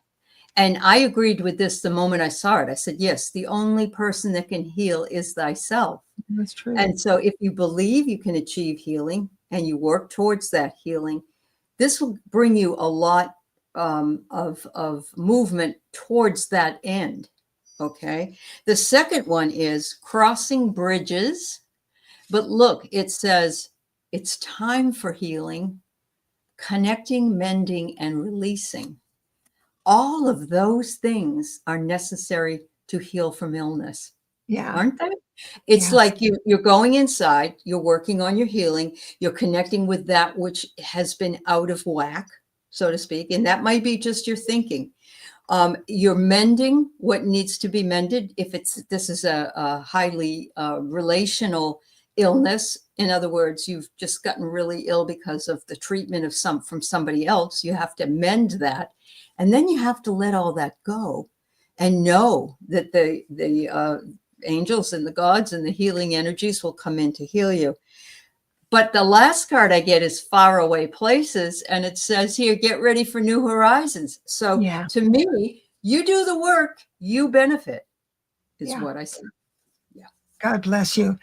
And I agreed with this the moment I saw it. I said, yes, the only person that can heal is thyself. That's true. And so if you believe you can achieve healing and you work towards that healing, this will bring you a lot of movement towards that end. Okay. The second one is crossing bridges. But look, it says it's time for healing, connecting, mending, and releasing. All of those things are necessary to heal from illness. Yeah. Aren't they? It's like you're going inside, you're working on your healing, you're connecting with that which has been out of whack, so to speak. And that might be just your thinking. You're mending what needs to be mended. If this is a highly relational illness, in other words, you've just gotten really ill because of the treatment from somebody else, you have to mend that. And then you have to let all that go and know that the angels and the gods and the healing energies will come in to heal you. But the last card I get is faraway places, and it says here, get ready for new horizons. So to me, you do the work, you benefit, is what I see. Yeah. God bless you.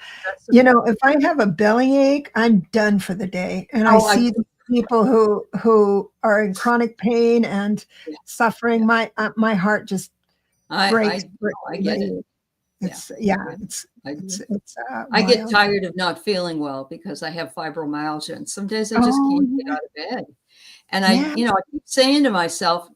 You know, if I have a bellyache, I'm done for the day. And I see people who are in chronic pain and suffering. My heart just breaks. I get it. I get tired of not feeling well because I have fibromyalgia, and some days I just can't get out of bed. And I keep saying to myself,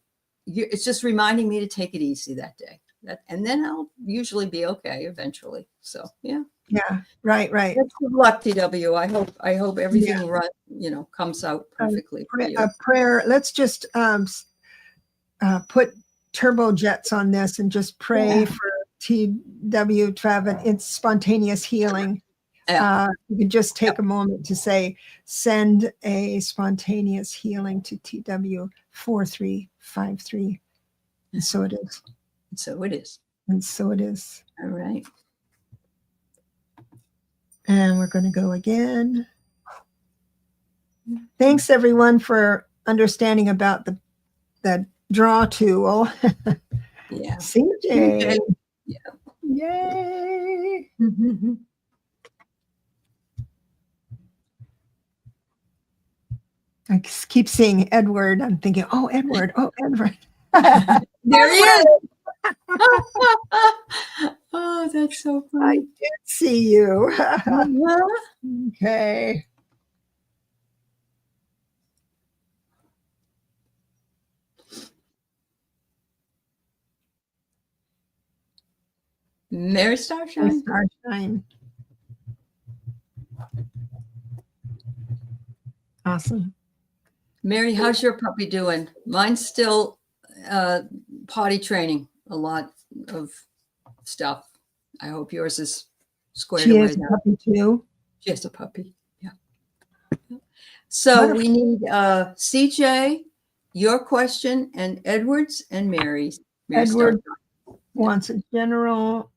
it's just reminding me to take it easy that day. And then I'll usually be okay eventually. So yeah. Yeah. Right. Good luck, TW. I hope everything comes out perfectly. A prayer. Let's just put turbo jets on this and just pray for TW to have it's spontaneous healing. You can just take a moment to say, send a spontaneous healing to TW 4353. And so it is. And so it is. And so it is. All right. And we're going to go again. Thanks, everyone, for understanding about the draw tool. Yeah. CJ. Yeah. Yay. I keep seeing Edward. I'm thinking, oh, Edward. Oh, Edward. There he is. Oh, that's so funny. I did see you. Okay. Mary Starshine. Starshine. Awesome. Mary, how's your puppy doing? Mine's still potty training, a lot of stuff. I hope yours is squared away. She has a puppy too. She has a puppy. Yeah. So we need CJ, your question, and Edward's and Mary's. Edward wants a general.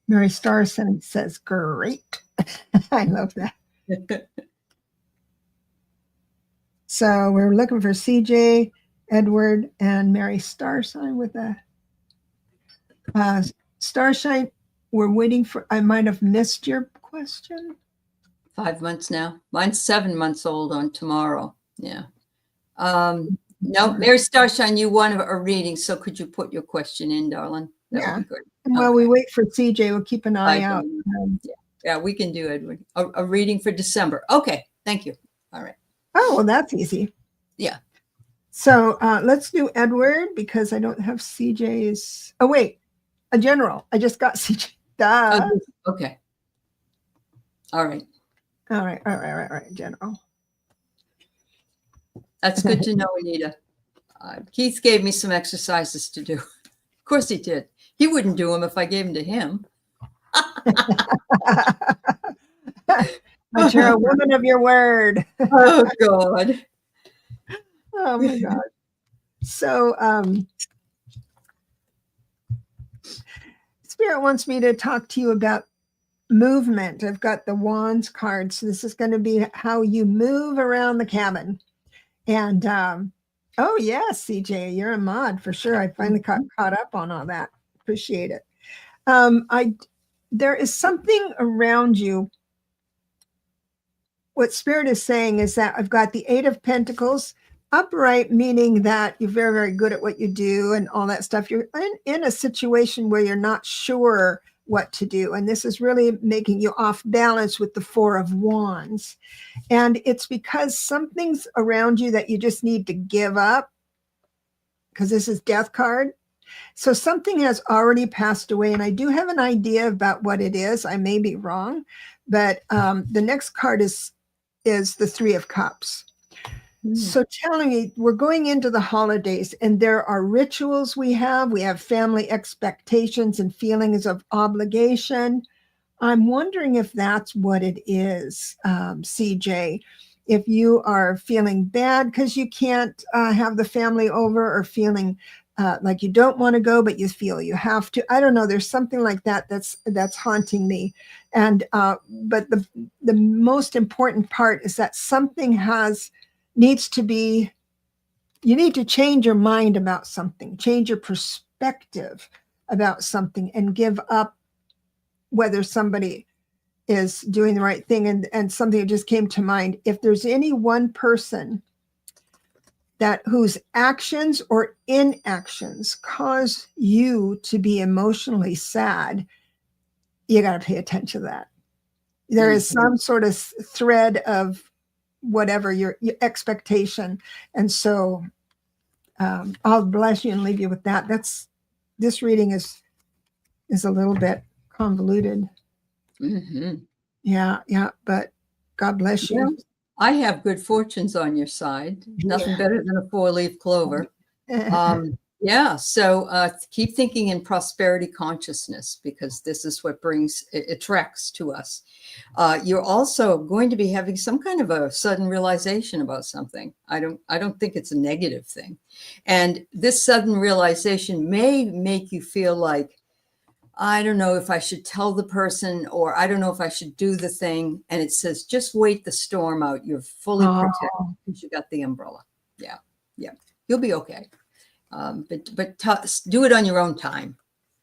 Mary Starson says, great. I love that. So we're looking for CJ, Edward, and Mary star sign with a star sign. We're waiting for, I might have missed your question. 5 months now. Mine's 7 months old on tomorrow. Yeah. No, Mary Starshine, you want a reading, so could you put your question in, darling? That would be good. While we wait for CJ, we'll keep an eye out. Yeah, we can do it. A reading for December. Okay, thank you. All right. Oh, well, that's easy. Yeah. So let's do Edward because I don't have CJ's. Oh, wait, a general. I just got CJ. Duh. Oh, okay. All right. All right, general. That's good to know, Anita. Keith gave me some exercises to do. Of course he did. He wouldn't do them if I gave them to him. But you're a woman of your word. Oh, God. Oh, my God. So Spirit wants me to talk to you about movement. I've got the Wands card. So this is going to be how you move around the cabin. And oh, yes, CJ, you're a mod for sure. I finally got caught up on all that. Appreciate it. There is something around you. What Spirit is saying is that I've got the 8 of Pentacles upright, meaning that you're very, very good at what you do and all that stuff. You're in a situation where you're not sure what to do. And this is really making you off balance with the 4 of Wands. And it's because something's around you that you just need to give up, because this is Death card. So something has already passed away, and I do have an idea about what it is. I may be wrong, but the next card is the 3 of Cups. So telling me we're going into the holidays, and there are rituals we have family expectations and feelings of obligation. I'm wondering if that's what it is, CJ. If you are feeling bad because you can't have the family over, or feeling like you don't want to go, but you feel you have to. I don't know. There's something like that that's haunting me. And but the most important part is that something needs to be, you need to change your mind about something, change your perspective about something, and give up whether somebody is doing the right thing. And something that just came to mind, if there's any one person whose actions or inactions cause you to be emotionally sad, you got to pay attention to that. There is some sort of thread of whatever your expectation. And so I'll bless you and leave you with that. This reading is a little bit convoluted. Yeah, but God bless you. Yeah, I have good fortunes on your side. Nothing better than a 4-leaf clover. Yeah, so keep thinking in prosperity consciousness, because this is what attracts to us. You're also going to be having some kind of a sudden realization about something. I don't think it's a negative thing. And this sudden realization may make you feel like, I don't know if I should tell the person, or I don't know if I should do the thing. And it says, just wait the storm out. You're fully protected because you got the umbrella. Yeah. You'll be okay. But do it on your own time.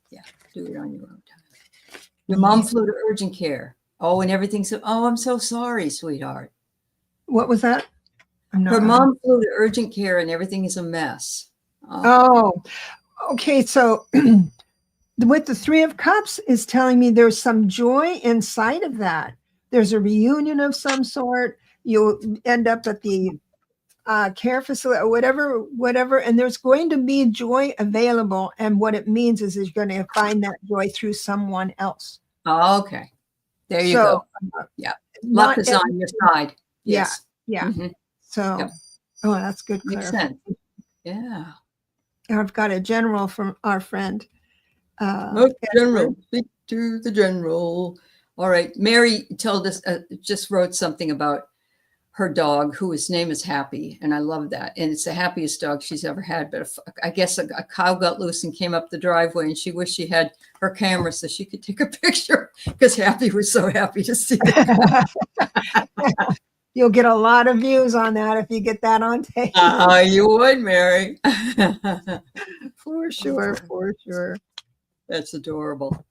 Yeah, do it on your own time. Your mom flew to urgent care. Oh, and everything's, I'm so sorry, sweetheart. What was that? Her mom flew to urgent care and everything is a mess. Okay. So with the 3 of Cups is telling me there's some joy inside of that. There's a reunion of some sort. You'll end up at the care facility or whatever, and there's going to be joy available. And what it means is you're going to find that joy through someone else. Oh, okay. There you go. Yeah. Luck is on your side. Yes. Yeah. So, that's good. Makes sense. Yeah. I've got a general from our friend. General, speak to the general. All right. Mary told us, just wrote something about her dog, whose name is Happy. And I love that. And it's the happiest dog she's ever had. But I guess a cow got loose and came up the driveway, and she wished she had her camera so she could take a picture, because Happy was so happy to see it. You'll get a lot of views on that if you get that on tape. You would, Mary. For sure, for sure. That's adorable.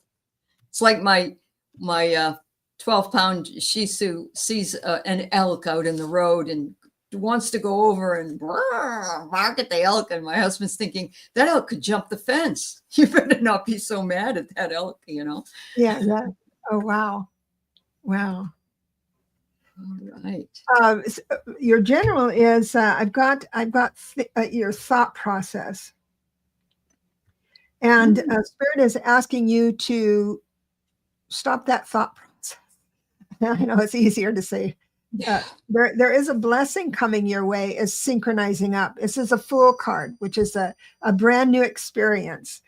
It's like my 12-pound Shih Tzu sees an elk out in the road and wants to go over and bark at the elk. And my husband's thinking, that elk could jump the fence. You better not be so mad at that elk, you know? Yeah. Oh, wow. Wow. All right. Your general is, I've got your thought process. And Spirit is asking you to stop that thought process. I know it's easier to say. There is a blessing coming your way, is synchronizing up. This is a Fool card, which is a brand new experience.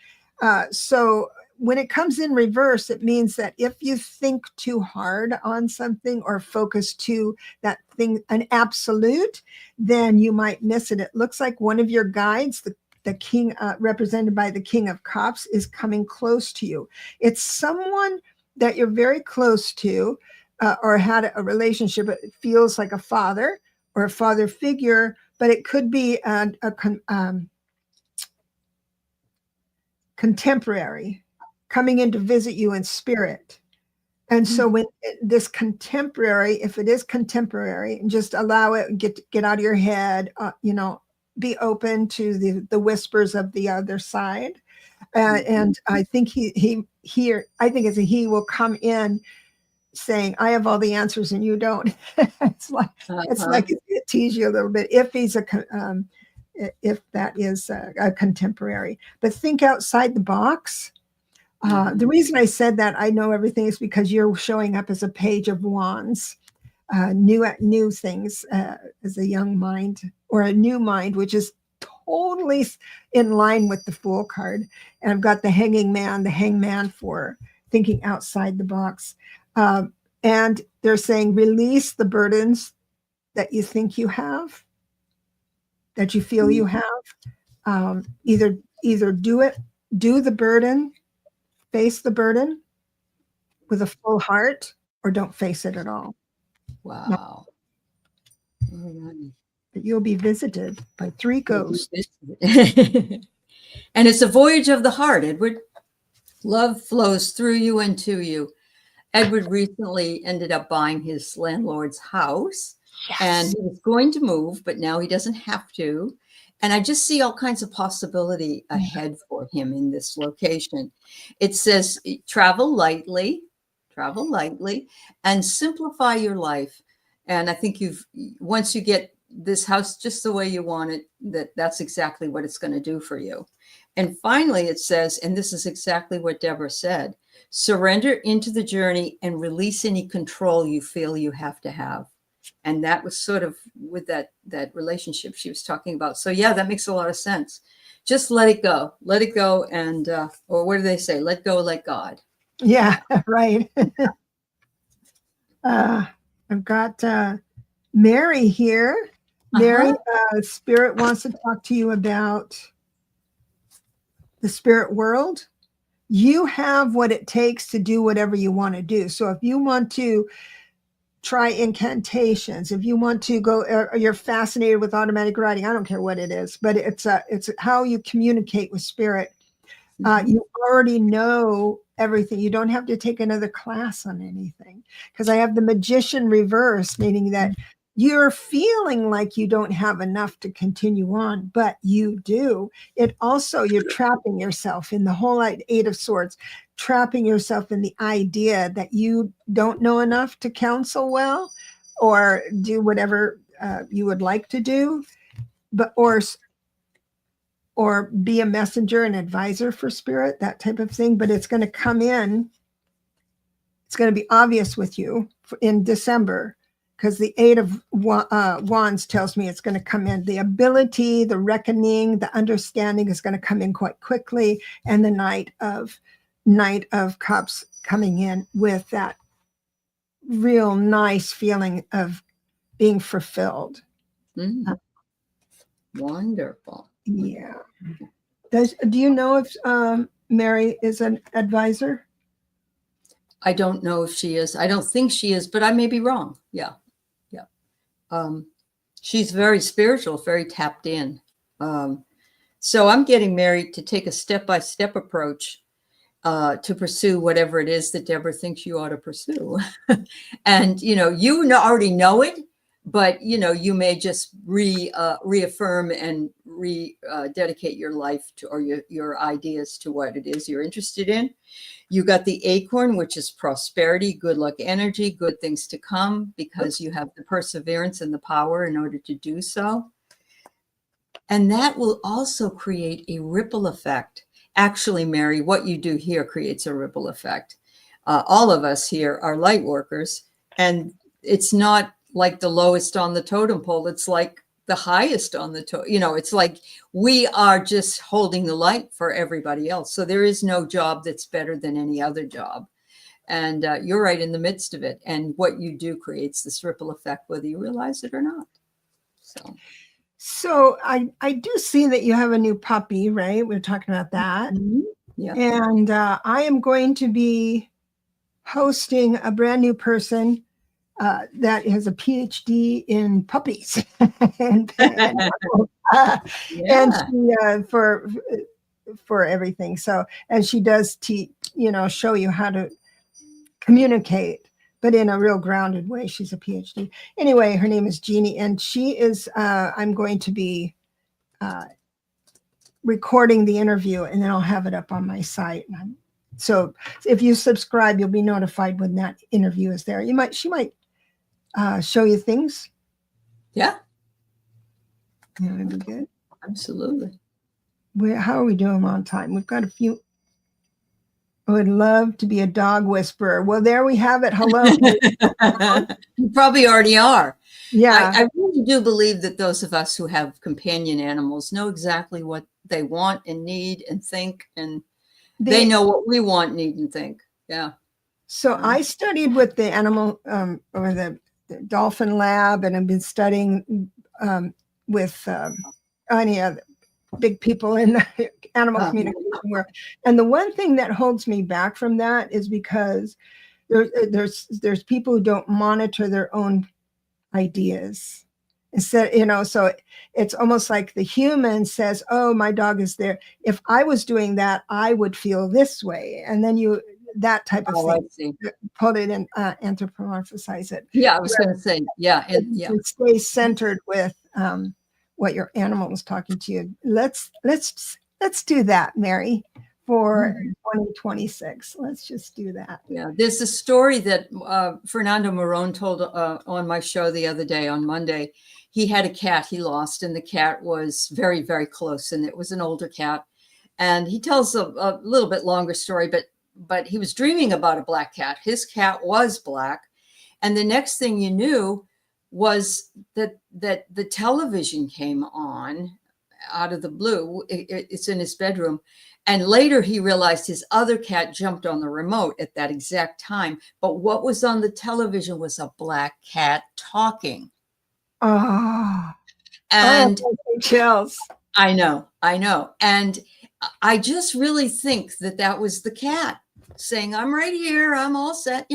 So when it comes in reverse, it means that if you think too hard on something or focus to that thing, an absolute, then you might miss it. It looks like one of your guides, the king, represented by the King of Cups, is coming close to you. It's someone that you're very close to, or had a relationship. It feels like a father or a father figure, but it could be a contemporary coming in to visit you in spirit. And so when this contemporary, if it is contemporary, just allow it, get out of your head, be open to the whispers of the other side. And I think he will come in saying, I have all the answers and you don't. It's like it tease you a little bit if that is a contemporary. But think outside the box. The reason I said that I know everything is because you're showing up as a page of wands, new things, as a young mind or a new mind, which is totally in line with the Fool card. And I've got the hangman for thinking outside the box. And they're saying, release the burdens that you think you have, that you feel you have. Either do the burden, face the burden with a full heart, or don't face it at all. Wow. All right. But you'll be visited by 3 ghosts. And it's a voyage of the heart, Edward. Love flows through you and to you. Edward recently ended up buying his landlord's house. Yes. And he was going to move, but now he doesn't have to. And I just see all kinds of possibility ahead for him in this location. It says, travel lightly, and simplify your life. And I think once you get this house just the way you want it, that's exactly what it's going to do for you. And finally, it says, and this is exactly what Debra said, surrender into the journey and release any control you feel you have to have. And that was sort of with that relationship she was talking about. So yeah, that makes a lot of sense. Just let it go. And, or what do they say? Let go, let God. Yeah, right. I've got Mary here. Mary, Spirit wants to talk to you about the spirit world. You have what it takes to do whatever you want to do. So if you want to try incantations, if you want to go, you're fascinated with automatic writing, I don't care what it is, but it's how you communicate with spirit. You already know everything. You don't have to take another class on anything, because I have the Magician reverse, meaning that you're feeling like you don't have enough to continue on, but you do. It also, you're trapping yourself in the whole 8 of Swords, trapping yourself in the idea that you don't know enough to counsel well or do whatever you would like to do, but or be a messenger and advisor for spirit, that type of thing. But it's going to come in. It's going to be obvious with you in December, because the 8 of Wands tells me it's going to come in. The ability, the reckoning, the understanding is going to come in quite quickly. And the Knight of Cups coming in with that real nice feeling of being fulfilled. Wonderful. Yeah. Do you know if Mary is an advisor? I don't know if she is. I don't think she is, but I may be wrong. Yeah. she's very spiritual, very tapped in. So I'm getting married to take a step-by-step approach to pursue whatever it is that Debra thinks you ought to pursue. And, you already know it, but, you may just reaffirm and dedicate your life to, or your ideas to what it is you're interested in. You got the acorn, which is prosperity, good luck energy, good things to come, because you have the perseverance and the power in order to do so. And that will also create a ripple effect. Actually, Mary, what you do here creates a ripple effect. All of us here are light workers, and it's not like the lowest on the totem pole. It's like the highest on the totem. It's like we are just holding the light for everybody else. So there is no job that's better than any other job. And you're right in the midst of it. And what you do creates this ripple effect, whether you realize it or not. So I do see that you have a new puppy, right? We're talking about that. Mm-hmm. Yeah. And I am going to be hosting a brand new person that has a PhD in puppies and Yeah. and she, for everything. So, and she does show you how to communicate, but in a real grounded way. She's a PhD. Anyway, her name is Jeannie, and she is, I'm going to be recording the interview, and then I'll have it up on my site. So if you subscribe, you'll be notified when that interview is there. She might show you things. Yeah. Yeah, that'd be good. Absolutely. How are we doing on time? We've got a few. I would love to be a dog whisperer. Well, there we have it. Hello. You probably already are. Yeah. I really do believe that those of us who have companion animals know exactly what they want and need and think, and they know what we want, need, and think. Yeah. So I studied with the animal or the dolphin lab, and I've been studying with any other big people in the animal communication world. And the one thing that holds me back from that is because there's people who don't monitor their own ideas. Instead, so it's almost like the human says, oh, my dog is there. If I was doing that, I would feel this way. And then that type of thing, put it in, anthropomorphize it. Yeah, I was going to say, yeah. And stay centered with what your animal is talking to you. Let's do that, Mary, for 2026. Let's just do that. Yeah, there's a story that Fernando Marone told on my show the other day on Monday. He had a cat he lost, and the cat was very, very close, and it was an older cat. And he tells a little bit longer story, but he was dreaming about a black cat. His cat was black, and the next thing you knew was that the television came on out of the blue. It's in his bedroom. And later he realized his other cat jumped on the remote at that exact time. But what was on the television was a black cat talking. And chills. I know. And I just really think that was the cat saying, I'm right here. I'm all set.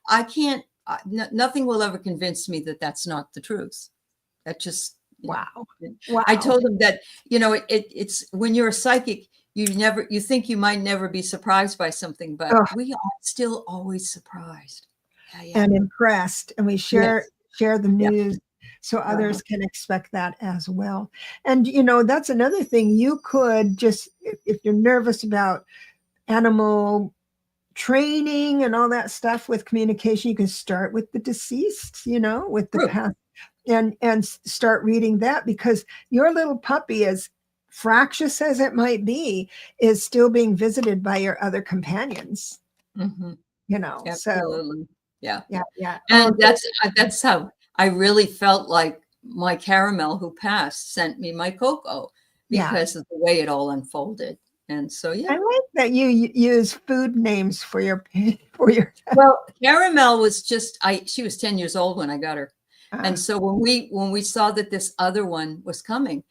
I can't, nothing will ever convince me that that's not the truth. That just, wow. I told him that, it's when you're a psychic, you think you might never be surprised by something, but we are still always surprised. And impressed. And we share the news so others can expect that as well. And, that's another thing. You could just, if you're nervous about animal training and all that stuff with communication, you can start with the deceased, with the past, and start reading that, because your little puppy, as fractious as it might be, is still being visited by your other companions. Absolutely. So yeah. And that's how I really felt like my Caramel, who passed, sent me my Coco, because of the way it all unfolded. And so, I like that you use food names for your well, Caramel was she was 10 years old when I got her. And so when we saw that this other one was coming,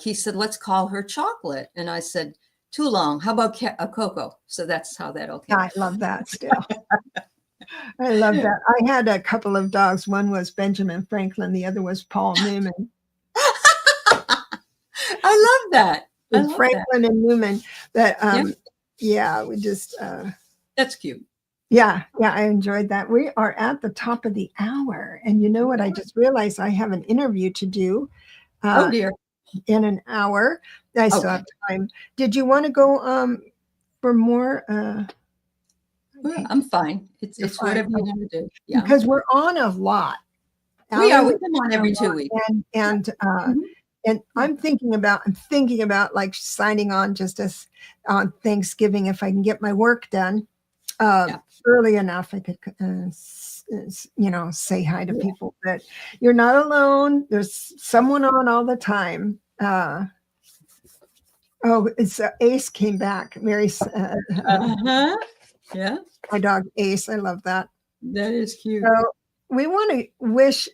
Keith said, let's call her Chocolate. And I said, too long. How about a Coco? So that's how that all came. I love that still. I love that. I had a couple of dogs. One was Benjamin Franklin. The other was Paul Newman. I love that. I love Franklin and Newman. That Yeah. yeah, we just That's cute. yeah, I enjoyed that. We are at the top of the hour, and you know what? I just realized I have an interview to do Oh dear. in an hour. I still have time. Did you want to go for more? Well, I'm fine. It's fine. whatever you want to do. Yeah. Because we're on a lot. We Aley, come on every 2 weeks. And I'm thinking about like signing on just as on Thanksgiving if I can get my work done early enough. I could, say hi to people. But you're not alone. There's someone on all the time. It's Ace came back. Mary's. Yeah. My dog Ace. I love that. That is cute. So we want to wish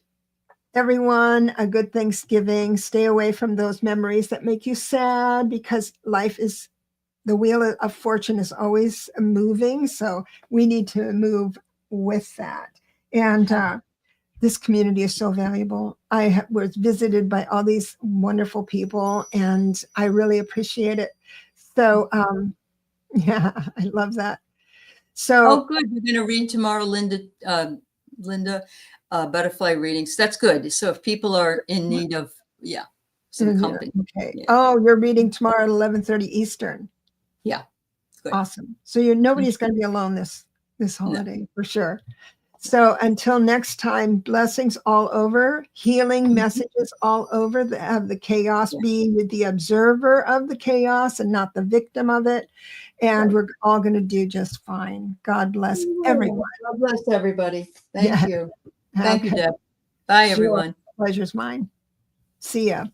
everyone a good Thanksgiving. Stay away from those memories that make you sad, because life is, the wheel of fortune is always moving. So we need to move with that. And this community is so valuable. I was visited by all these wonderful people, and I really appreciate it. So yeah, I love that. So good. We're going to read tomorrow, Linda butterfly readings. That's good. So if people are in need of some company. Okay. Yeah. Oh, you're reading tomorrow at 11:30 Eastern. Yeah. Good. Awesome. So nobody's going to be alone this holiday for sure. So until next time, blessings all over, healing messages all over. Have the chaos be with the observer of the chaos and not the victim of it. And we're all going to do just fine. God bless everyone. God bless everybody. Thank you. Thank you, Deb. Bye, everyone. Pleasure's mine. See ya.